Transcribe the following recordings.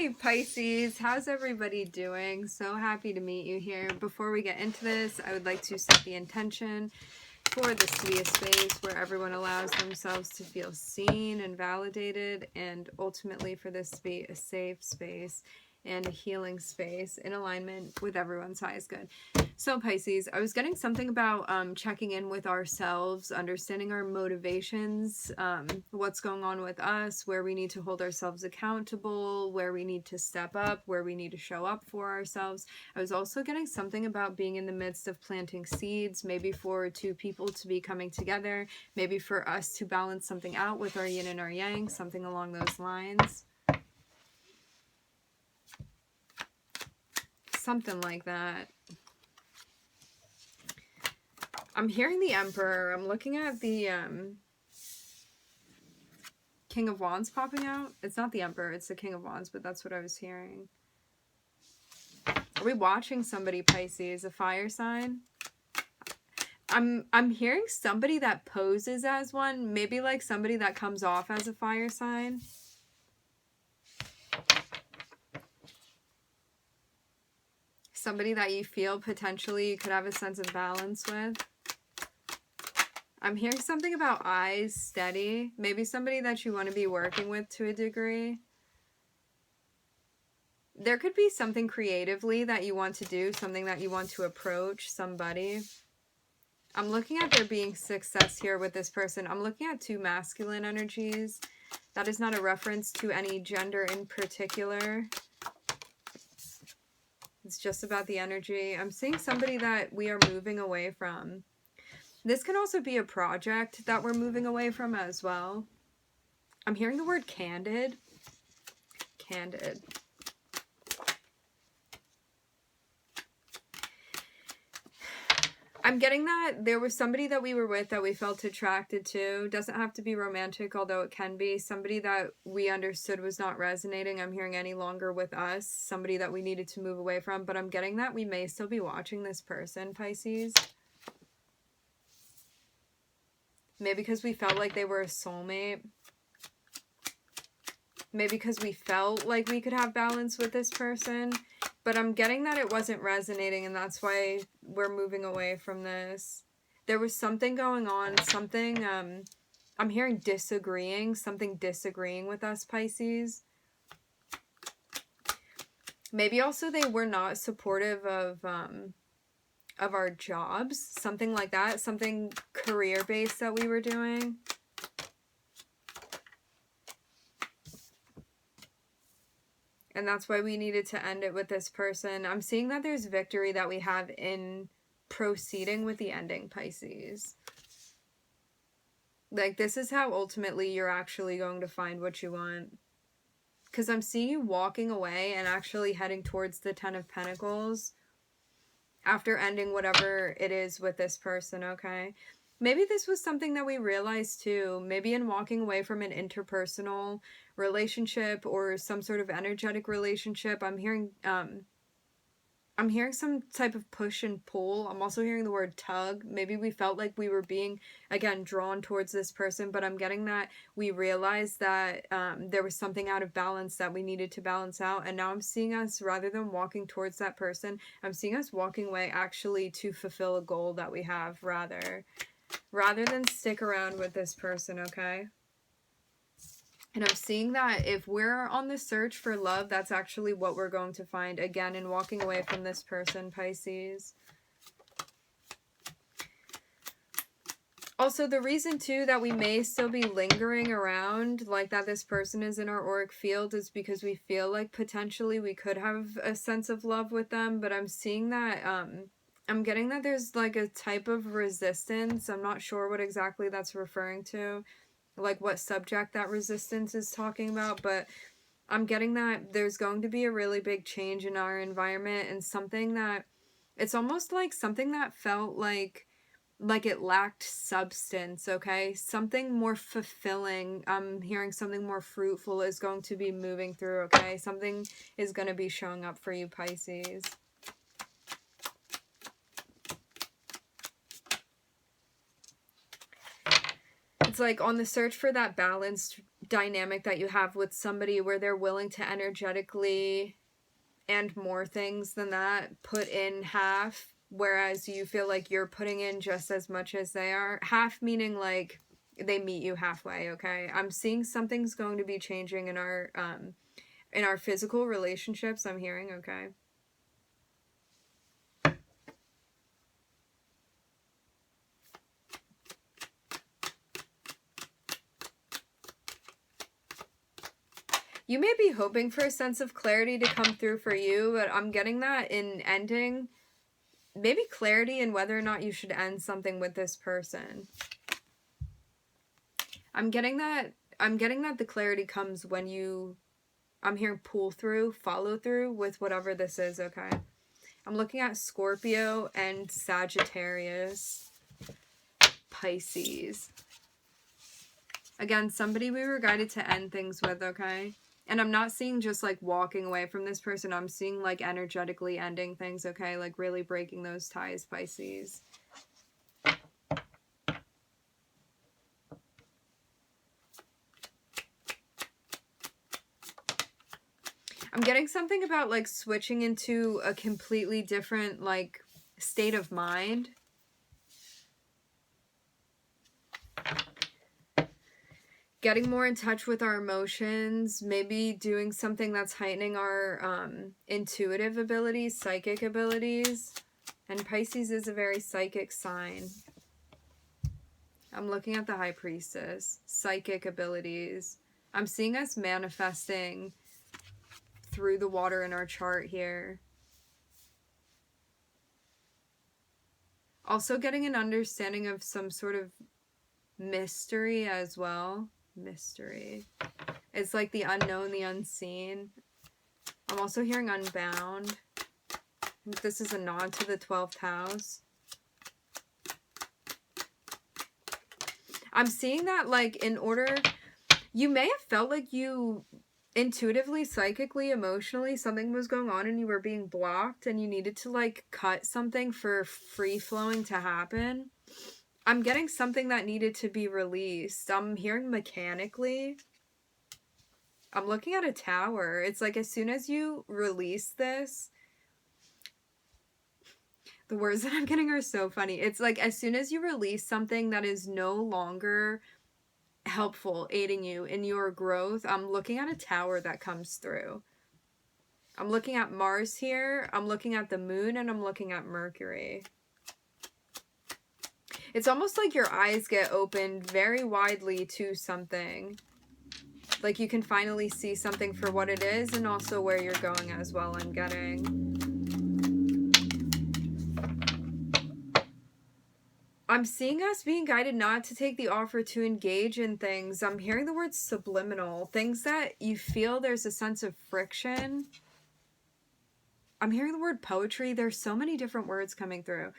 Hey Pisces, how's everybody doing? So happy to meet you here. Before we get into this, I would like to set the intention for this to be a space where everyone allows themselves to feel seen and validated, and ultimately for this to be a safe space and a healing space in alignment with everyone's highest good. So Pisces, I was getting something about checking in with ourselves, understanding our motivations, what's going on with us, where we need to hold ourselves accountable, where we need to step up, where we need to show up for ourselves. I was also getting something about being in the midst of planting seeds, maybe for two people to be coming together, maybe for us to balance something out with our yin and our yang, something along those lines. Something like that. I'm hearing the Emperor. I'm looking at the King of Wands popping out. It's not the Emperor, it's the King of Wands, but that's what I was hearing. Are we watching somebody, Pisces? A fire sign? I'm hearing somebody that poses as one. Maybe like somebody that comes off as a fire sign. Somebody that you feel potentially you could have a sense of balance with. I'm hearing something about eyes steady. Maybe somebody that you want to be working with to a degree. There could be something creatively that you want to do, something that you want to approach somebody. I'm looking at there being success here with this person. I'm looking at two masculine energies. That is not a reference to any gender in particular. It's just about the energy. I'm seeing somebody that we are moving away from. This can also be a project that we're moving away from as well. I'm hearing the word candid. Candid. I'm getting that there was somebody that we were with that we felt attracted to. Doesn't have to be romantic, although it can be. Somebody that we understood was not resonating, I'm hearing, any longer with us. Somebody that we needed to move away from. But I'm getting that we may still be watching this person, Pisces. Maybe because we felt like they were a soulmate. Maybe because we felt like we could have balance with this person. But I'm getting that it wasn't resonating, and that's why we're moving away from this. There was something going on, something, I'm hearing disagreeing, something disagreeing with us, Pisces. Maybe also they were not supportive of our jobs, something like that, something career-based that we were doing. And that's why we needed to end it with this person. I'm seeing that there's victory that we have in proceeding with the ending, Pisces. Like, this is how ultimately you're actually going to find what you want. Because I'm seeing you walking away and actually heading towards the Ten of Pentacles after ending whatever it is with this person, okay? Maybe this was something that we realized too. Maybe in walking away from an interpersonal relationship or some sort of energetic relationship, I'm hearing some type of push and pull. I'm also hearing the word tug. Maybe we felt like we were being, again, drawn towards this person, but I'm getting that we realized that there was something out of balance that we needed to balance out. And now I'm seeing us, rather than walking towards that person, I'm seeing us walking away actually to fulfill a goal that we have, rather than stick around with this person, okay? And I'm seeing that if we're on the search for love, that's actually what we're going to find, again, in walking away from this person, Pisces. Also, the reason, too, that we may still be lingering around, like that this person is in our auric field, is because we feel like potentially we could have a sense of love with them, but I'm seeing that, I'm getting that there's like a type of resistance. I'm not sure what exactly that's referring to, like what subject that resistance is talking about, but I'm getting that there's going to be a really big change in our environment, and something that, it's almost like something that felt like it lacked substance, okay? Something more fulfilling, I'm hearing something more fruitful is going to be moving through, okay? Something is going to be showing up for you, Pisces. It's like on the search for that balanced dynamic that you have with somebody where they're willing to energetically, and more things than that, put in half, whereas you feel like you're putting in just as much as they are. Half meaning like they meet you halfway, okay? I'm seeing something's going to be changing in our physical relationships, I'm hearing, okay? You may be hoping for a sense of clarity to come through for you, but I'm getting that in ending. Maybe clarity in whether or not you should end something with this person. I'm getting that the clarity comes when you, I'm hearing pull through, follow through with whatever this is, okay? I'm looking at Scorpio and Sagittarius, Pisces. Again, somebody we were guided to end things with, okay? And I'm not seeing just like walking away from this person. I'm seeing like energetically ending things, okay? Like really breaking those ties, Pisces. I'm getting something about like switching into a completely different like state of mind. Getting more in touch with our emotions, maybe doing something that's heightening our intuitive abilities, psychic abilities. And Pisces is a very psychic sign. I'm looking at the High Priestess, psychic abilities. I'm seeing us manifesting through the water in our chart here. Also getting an understanding of some sort of mystery as well. Mystery. It's like the unknown, the unseen. I'm also hearing unbound. This is a nod to the 12th house. I'm seeing that like in order, you may have felt like you intuitively, psychically, emotionally, something was going on and you were being blocked and you needed to like cut something for free flowing to happen. I'm getting something that needed to be released. I'm hearing mechanically. I'm looking at a tower. It's like as soon as you release this, the words that I'm getting are so funny. It's like as soon as you release something that is no longer helpful, aiding you in your growth, I'm looking at a tower that comes through. I'm looking at Mars here. I'm looking at the moon and I'm looking at Mercury. It's almost like your eyes get opened very widely to something. Like you can finally see something for what it is and also where you're going as well, I'm getting. I'm seeing us being guided not to take the offer to engage in things. I'm hearing the word subliminal. Things that you feel there's a sense of friction. I'm hearing the word poetry. There's so many different words coming through.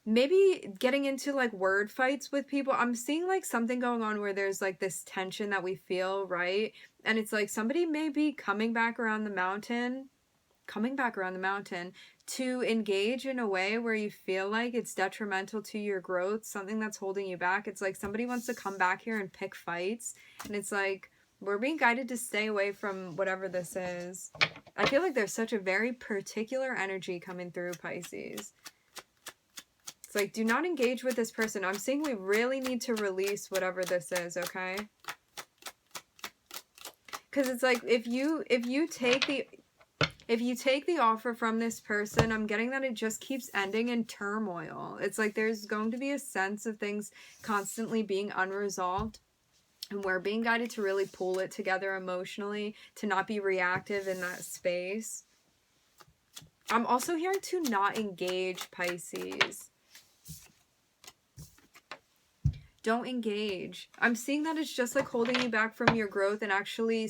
Maybe getting into like word fights with people. I'm seeing like something going on where there's like this tension that we feel, right? And it's like somebody may be coming back around the mountain to engage in a way where you feel like it's detrimental to your growth, something that's holding you back. It's like somebody wants to come back here and pick fights. And it's like, we're being guided to stay away from whatever this is. I feel like there's such a very particular energy coming through, Pisces. Like, do not engage with this person. I'm saying we really need to release whatever this is, okay? Because it's like, if you take the offer from this person, I'm getting that it just keeps ending in turmoil. It's like there's going to be a sense of things constantly being unresolved. And we're being guided to really pull it together emotionally, to not be reactive in that space. I'm also hearing to not engage, Pisces. Don't engage. I'm seeing that it's just like holding you back from your growth, and actually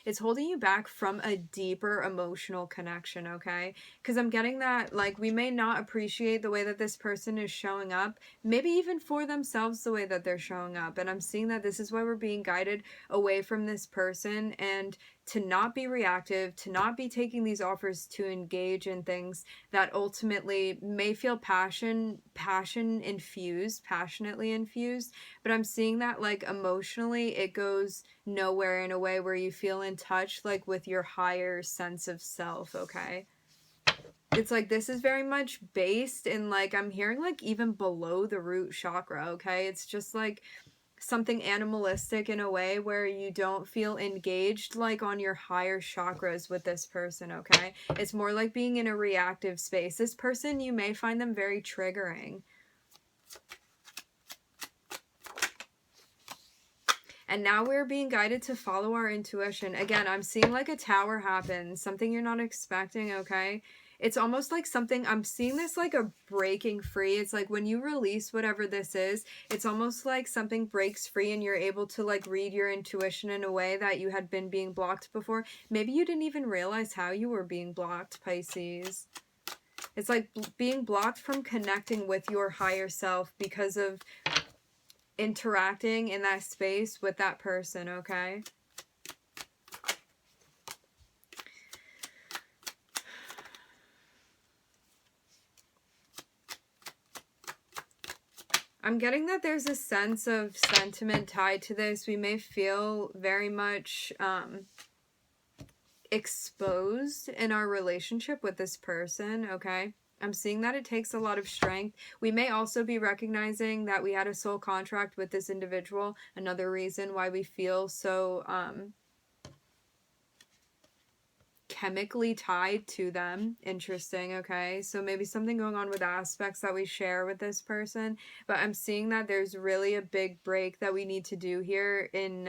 it's holding you back from a deeper emotional connection, okay? Because I'm getting that like we may not appreciate the way that this person is showing up, maybe even for themselves the way that they're showing up. And I'm seeing that this is why we're being guided away from this person and to not be reactive, to not be taking these offers to engage in things that ultimately may feel passionately infused, but I'm seeing that like emotionally it goes nowhere in a way where you feel in touch like with your higher sense of self, okay? It's like this is very much based in like, I'm hearing like even below the root chakra, okay? It's just like something animalistic in a way where you don't feel engaged like on your higher chakras with this person, okay? It's more like being in a reactive space. This person, you may find them very triggering. And now we're being guided to follow our intuition. Again, I'm seeing like a tower happen, something you're not expecting, okay? It's almost like something, I'm seeing this like a breaking free. It's like when you release whatever this is, it's almost like something breaks free and you're able to like read your intuition in a way that you had been being blocked before. Maybe you didn't even realize how you were being blocked, Pisces. It's like being blocked from connecting with your higher self because of interacting in that space with that person, okay? I'm getting that there's a sense of sentiment tied to this. We may feel very much exposed in our relationship with this person, okay? I'm seeing that it takes a lot of strength. We may also be recognizing that we had a soul contract with this individual. Another reason why we feel so chemically tied to them. Interesting, okay? So maybe something going on with aspects that we share with this person. But I'm seeing that there's really a big break that we need to do here in...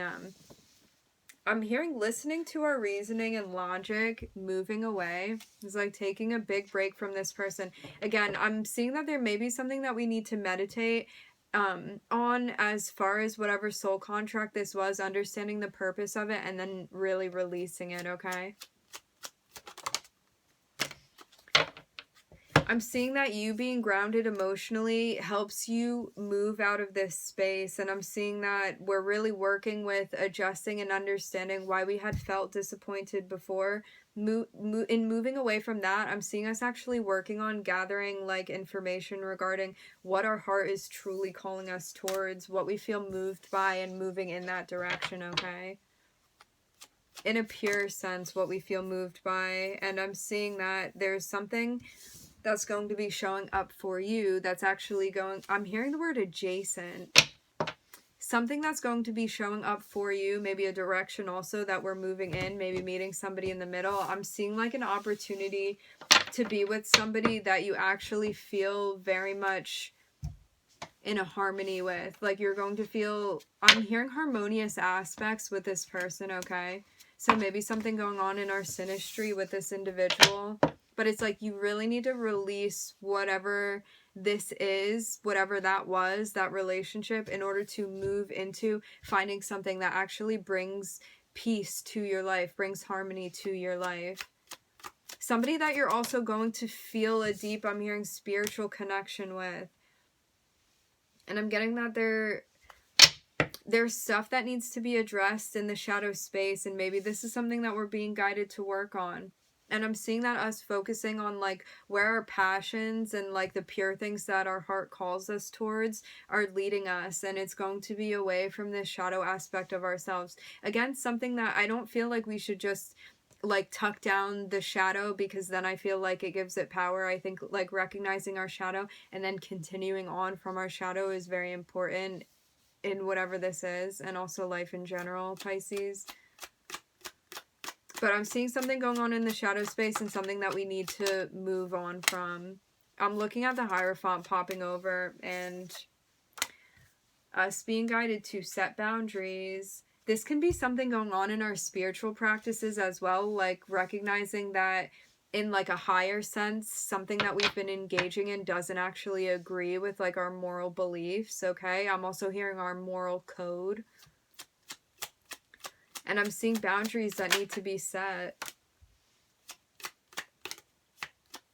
I'm hearing listening to our reasoning and logic moving away. It's like taking a big break from this person. Again, I'm seeing that there may be something that we need to meditate on as far as whatever soul contract this was, understanding the purpose of it, and then really releasing it, okay? I'm seeing that you being grounded emotionally helps you move out of this space, and I'm seeing that we're really working with adjusting and understanding why we had felt disappointed before. In moving away from that, I'm seeing us actually working on gathering like information regarding what our heart is truly calling us towards, what we feel moved by, and moving in that direction, okay? In a pure sense, what we feel moved by. And I'm seeing that there's something that's going to be showing up for you that's actually going... I'm hearing the word adjacent. Something that's going to be showing up for you, maybe a direction also that we're moving in, maybe meeting somebody in the middle. I'm seeing like an opportunity to be with somebody that you actually feel very much in a harmony with. Like you're going to feel... I'm hearing harmonious aspects with this person, okay? So maybe something going on in our synastry with this individual. But it's like you really need to release whatever this is, whatever that was, that relationship, in order to move into finding something that actually brings peace to your life, brings harmony to your life. Somebody that you're also going to feel a deep, I'm hearing, spiritual connection with. And I'm getting that there's stuff that needs to be addressed in the shadow space, and maybe this is something that we're being guided to work on. And I'm seeing that us focusing on like where our passions and like the pure things that our heart calls us towards are leading us, and it's going to be away from this shadow aspect of ourselves. Again, something that I don't feel like we should just like tuck down the shadow, because then I feel like it gives it power. I think like recognizing our shadow and then continuing on from our shadow is very important in whatever this is, and also life in general, Pisces. But I'm seeing something going on in the shadow space and something that we need to move on from. I'm looking at the Hierophant popping over and us being guided to set boundaries. This can be something going on in our spiritual practices as well, like recognizing that in like a higher sense, something that we've been engaging in doesn't actually agree with like our moral beliefs, okay? I'm also hearing our moral code. And I'm seeing boundaries that need to be set.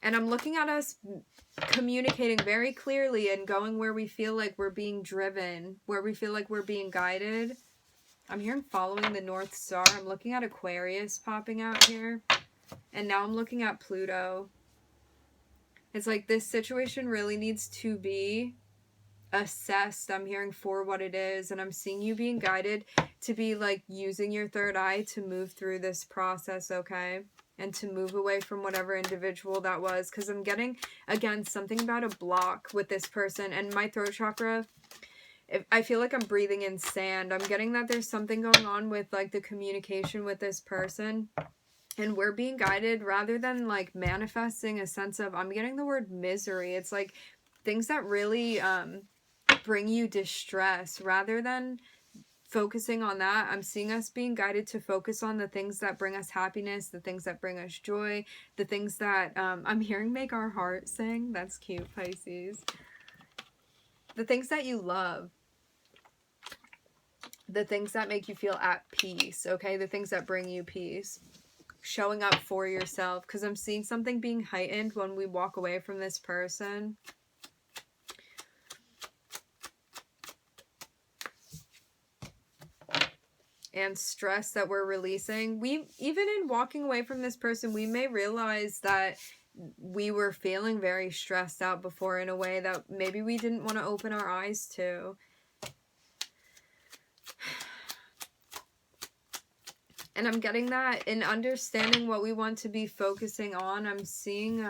And I'm looking at us communicating very clearly and going where we feel like we're being driven, where we feel like we're being guided. I'm hearing following the North Star. I'm looking at Aquarius popping out here. And now I'm looking at Pluto. It's like this situation really needs to be assessed. I'm hearing for what it is. And I'm seeing you being guided to be like using your third eye to move through this process, okay? And to move away from whatever individual that was. Because I'm getting, again, something about a block with this person. And my throat chakra, I feel like I'm breathing in sand. I'm getting that there's something going on with like the communication with this person. And we're being guided rather than like manifesting a sense of, I'm getting the word misery. It's like things that really bring you distress rather than focusing on that. I'm seeing us being guided to focus on the things that bring us happiness, the things that bring us joy, the things that I'm hearing make our heart sing. That's cute, Pisces. The things that you love. The things that make you feel at peace, okay? The things that bring you peace. Showing up for yourself, because I'm seeing something being heightened when we walk away from this person. And stress that we're releasing. Even in walking away from this person, we may realize that we were feeling very stressed out before in a way that maybe we didn't want to open our eyes to. And I'm getting that in understanding what we want to be focusing on. I'm seeing,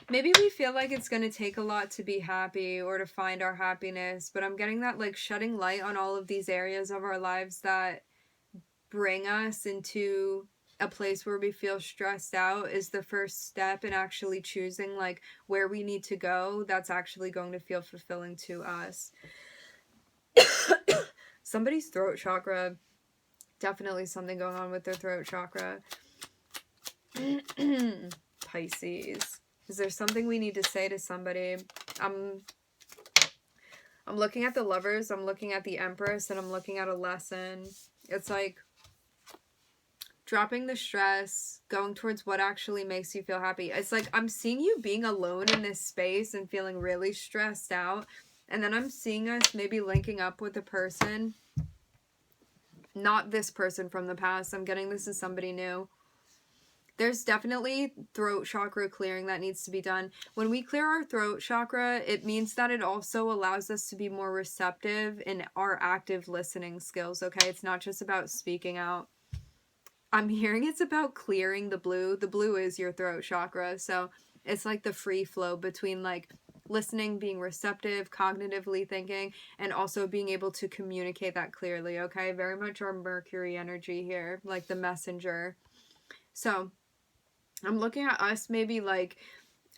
maybe we feel like it's going to take a lot to be happy or to find our happiness. But I'm getting that like shedding light on all of these areas of our lives that bring us into a place where we feel stressed out is the first step in actually choosing like where we need to go. That's actually going to feel fulfilling to us. Somebody's throat chakra. Definitely something going on with their throat chakra. Pisces. Is there something we need to say to somebody? I'm looking at the Lovers, I'm looking at the Empress, and I'm looking at a lesson. It's like dropping the stress, going towards what actually makes you feel happy. It's like I'm seeing you being alone in this space and feeling really stressed out. And then I'm seeing us maybe linking up with a person. Not this person from the past. I'm getting this as somebody new. There's definitely throat chakra clearing that needs to be done. When we clear our throat chakra, it means that it also allows us to be more receptive in our active listening skills, okay? It's not just about speaking out. I'm hearing it's about clearing the blue. The blue is your throat chakra, so it's like the free flow between like listening, being receptive, cognitively thinking, and also being able to communicate that clearly, okay? Very much our Mercury energy here, like the messenger. So I'm looking at us maybe like,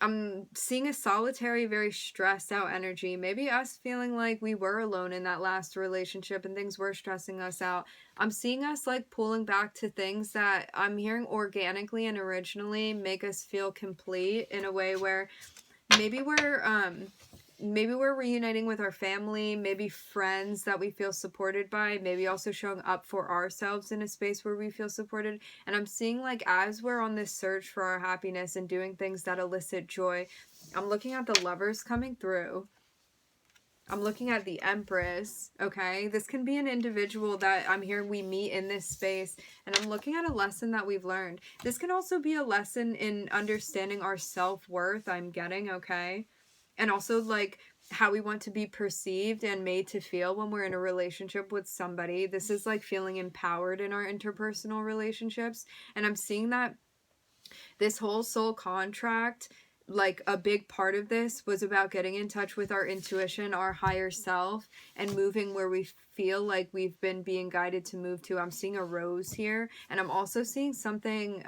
I'm seeing a solitary, very stressed out energy. Maybe us feeling like we were alone in that last relationship and things were stressing us out. I'm seeing us like pulling back to things that I'm hearing organically and originally make us feel complete in a way where maybe we're reuniting with our family, maybe friends that we feel supported by, maybe also showing up for ourselves in a space where we feel supported. And I'm seeing like as we're on this search for our happiness and doing things that elicit joy, I'm looking at the Lovers coming through. I'm looking at the Empress, okay? This can be an individual that I'm hearing we meet in this space, and I'm looking at a lesson that we've learned. This can also be a lesson in understanding our self-worth, I'm getting, okay? And also, like, how we want to be perceived and made to feel when we're in a relationship with somebody. This is, like, feeling empowered in our interpersonal relationships, and I'm seeing that this whole soul contract, like a big part of this was about getting in touch with our intuition, our higher self, and moving where we feel like we've been being guided to move to. I'm seeing a rose here, and I'm also seeing something,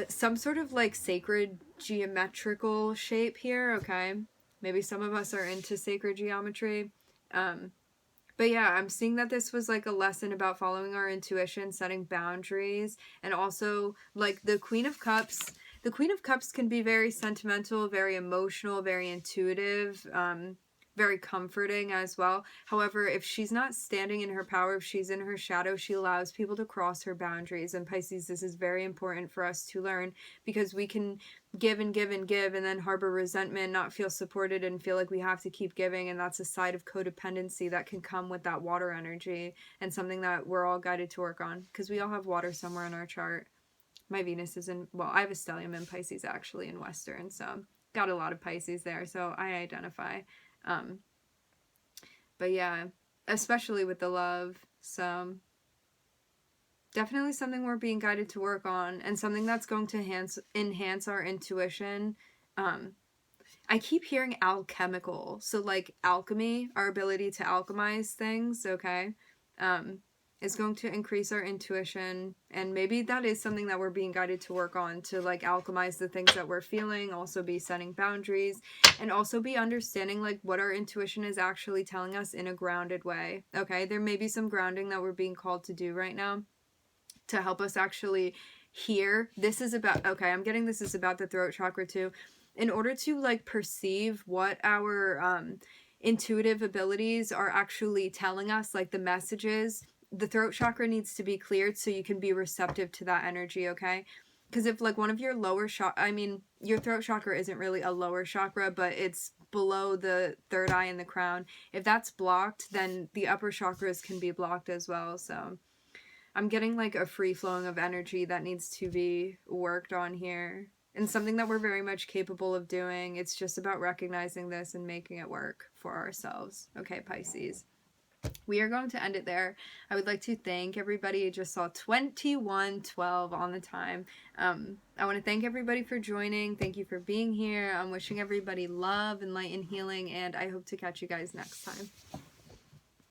some sort of like sacred geometrical shape here, okay? Maybe some of us are into sacred geometry. But yeah, I'm seeing that this was like a lesson about following our intuition, setting boundaries, and also like the Queen of Cups. The Queen of Cups can be very sentimental, very emotional, very intuitive. very comforting as well. However, if she's not standing in her power, if she's in her shadow, she allows people to cross her boundaries. And Pisces, this is very important for us to learn, because we can give and give and give and then harbor resentment, not feel supported, and feel like we have to keep giving. And that's a side of codependency that can come with that water energy, and something that we're all guided to work on, because we all have water somewhere in our chart. My Venus is in, well, I have a stellium in Pisces actually in Western, so got a lot of Pisces there, so I identify. But yeah, especially with the love, so definitely something we're being guided to work on, and something that's going to enhance our intuition. I keep hearing alchemical, so like alchemy, our ability to alchemize things, okay, is going to increase our intuition, and maybe that is something that we're being guided to work on, to like alchemize the things that we're feeling, also be setting boundaries, and also be understanding like what our intuition is actually telling us in a grounded way, okay? There may be some grounding that we're being called to do right now to help us actually hear. This is about, okay, I'm getting this is about the throat chakra too. In order to like perceive what our intuitive abilities are actually telling us, like the messages, the throat chakra needs to be cleared so you can be receptive to that energy, okay? Because if like one of your lower chakra, I mean, your throat chakra isn't really a lower chakra, but it's below the third eye and the crown. If that's blocked, then the upper chakras can be blocked as well. So I'm getting like a free flowing of energy that needs to be worked on here, and something that we're very much capable of doing. It's just about recognizing this and making it work for ourselves. Okay, Pisces. We are going to end it there. I would like to thank everybody. I just saw 21:12 on the time. I want to thank everybody for joining. Thank you for being here. I'm wishing everybody love and light and healing, and I hope to catch you guys next time.